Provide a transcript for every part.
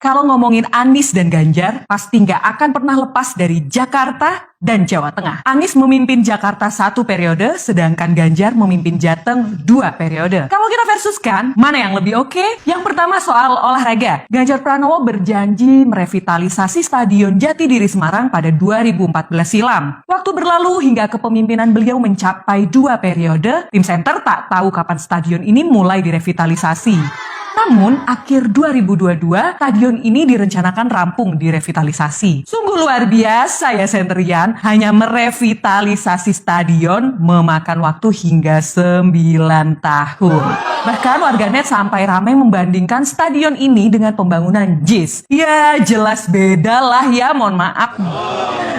Kalau ngomongin Anies dan Ganjar, pasti nggak akan pernah lepas dari Jakarta dan Jawa Tengah. Anies memimpin Jakarta 1 periode, sedangkan Ganjar memimpin Jateng 2 periode. Kalau kita versuskan, mana yang lebih oke? Yang pertama soal olahraga. Ganjar Pranowo berjanji merevitalisasi Stadion Jatidiri Semarang pada 2014 silam. Waktu berlalu hingga kepemimpinan beliau mencapai 2 periode, tim center tak tahu kapan stadion ini mulai direvitalisasi. Namun, akhir 2022, stadion ini direncanakan rampung direvitalisasi. Sungguh luar biasa ya Sentrian, hanya merevitalisasi stadion memakan waktu hingga 9 tahun. Bahkan warganet sampai ramai membandingkan stadion ini dengan pembangunan JIS. Ya, jelas beda lah ya, mohon maaf.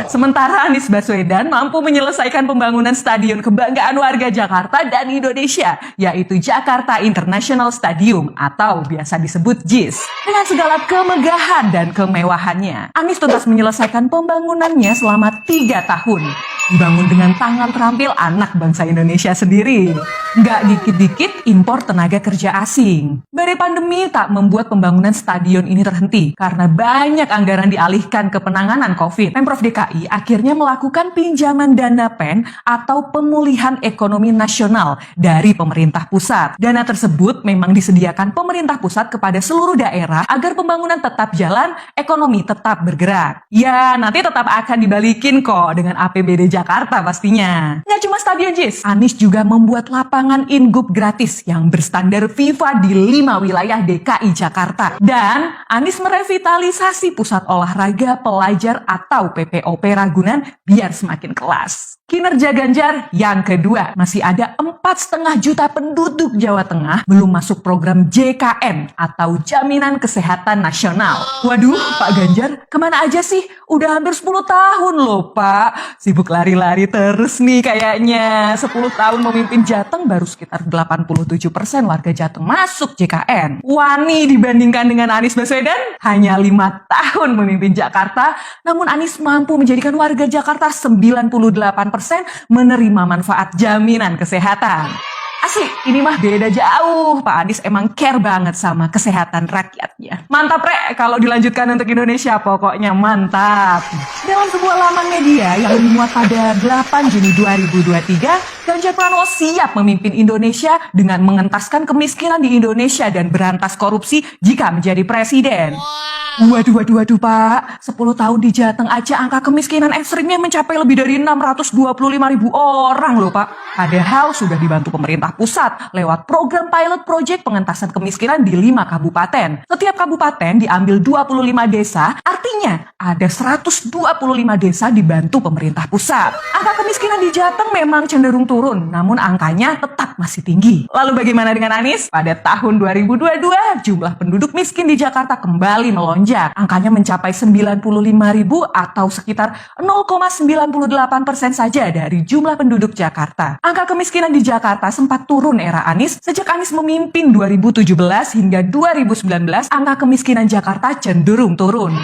Sementara Anies Baswedan mampu menyelesaikan pembangunan stadion kebanggaan warga Jakarta dan Indonesia, yaitu Jakarta International Stadium atau biasa disebut JIS. Dengan segala kemegahan dan kemewahannya, Anies tuntas menyelesaikan pembangunannya selama 3 tahun. Dibangun dengan tangan terampil anak bangsa Indonesia sendiri. Nggak dikit-dikit impor tenaga kerja asing. Badai pandemi tak membuat pembangunan stadion ini terhenti karena banyak anggaran dialihkan ke penanganan COVID. Pemprov DKI akhirnya melakukan pinjaman dana PEN atau pemulihan ekonomi nasional dari pemerintah pusat. Dana tersebut memang disediakan pemerintah pusat kepada seluruh daerah agar pembangunan tetap jalan, ekonomi tetap bergerak. Ya, nanti tetap akan dibalikin kok dengan APBD Jakarta pastinya. Nggak cuma stadion JIS, Anies juga membuat lapangan Ingub gratis yang berstandar FIFA di 5 wilayah DKI Jakarta. Dan Anies merevitalisasi pusat olahraga pelajar atau PPOP Ragunan biar semakin kelas. Kinerja Ganjar yang kedua, masih ada 4,5 juta penduduk Jawa Tengah belum masuk program JKN atau Jaminan Kesehatan Nasional. Waduh, Pak Ganjar, kemana aja sih? Udah hampir 10 tahun loh, Pak. Sibuk lari-lari terus nih kayaknya. 10 tahun memimpin Jateng baru sekitar 87% warga Jateng masuk JKN. Wani dibandingkan dengan Anies Baswedan, hanya 5 tahun memimpin Jakarta, namun Anies mampu menjadikan warga Jakarta 98% menerima manfaat jaminan kesehatan. Asli, ini mah beda jauh. Pak Anies emang care banget sama kesehatan rakyatnya. Mantap, Rek. Kalau dilanjutkan untuk Indonesia, pokoknya mantap. Dalam sebuah laman media yang dimuat pada 8 Juni 2023, Ganjar Pranowo siap memimpin Indonesia dengan mengentaskan kemiskinan di Indonesia dan berantas korupsi jika menjadi presiden. Waduh Pak, 10 tahun di Jateng aja angka kemiskinan ekstrimnya mencapai lebih dari 625.000 orang loh Pak. Padahal sudah dibantu pemerintah pusat lewat program pilot project pengentasan kemiskinan di 5 kabupaten. Setiap kabupaten diambil 25 desa, artinya ada 125 desa dibantu pemerintah pusat. Angka kemiskinan di Jateng memang cenderung turun, namun angkanya tetap masih tinggi. Lalu bagaimana dengan Anies? Pada tahun 2022, jumlah penduduk miskin di Jakarta kembali melonjak. Angkanya mencapai 95.000 atau sekitar 0,98% saja dari jumlah penduduk Jakarta. Angka kemiskinan di Jakarta sempat turun era Anies. Sejak Anies memimpin 2017 hingga 2019, angka kemiskinan Jakarta cenderung turun.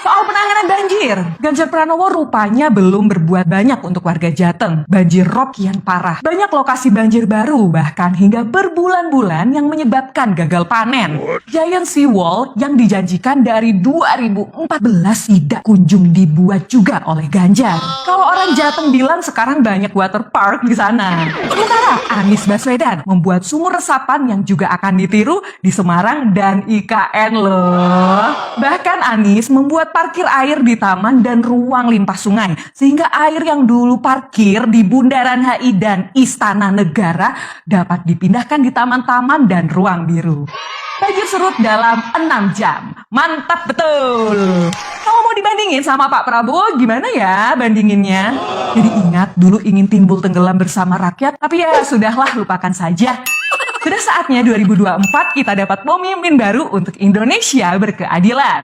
Soal penanganan banjir, Ganjar Pranowo rupanya belum berbuat banyak untuk warga Jateng. Banjir rob kian parah. Banyak lokasi banjir baru, bahkan hingga berbulan-bulan yang menyebabkan gagal panen. Giant Seawall yang dijanjikan dari 2014 tidak kunjung dibuat juga oleh Ganjar. Kalau orang Jateng bilang sekarang banyak water park di sana. Sementara Anies Baswedan membuat sumur resapan yang juga akan ditiru di Semarang dan IKN loh. Bahkan Anies membuat parkir air di taman dan ruang limpah sungai, sehingga air yang dulu parkir di Bundaran HI dan Istana Negara dapat dipindahkan di taman-taman dan ruang biru. Banjir surut dalam 6 jam. Mantap betul. Kalau mau dibandingin sama Pak Prabowo, gimana ya bandinginnya? Jadi ingat, dulu ingin timbul tenggelam bersama rakyat, tapi ya sudahlah, lupakan saja. Sudah saatnya 2024 kita dapat pemimpin baru untuk Indonesia berkeadilan.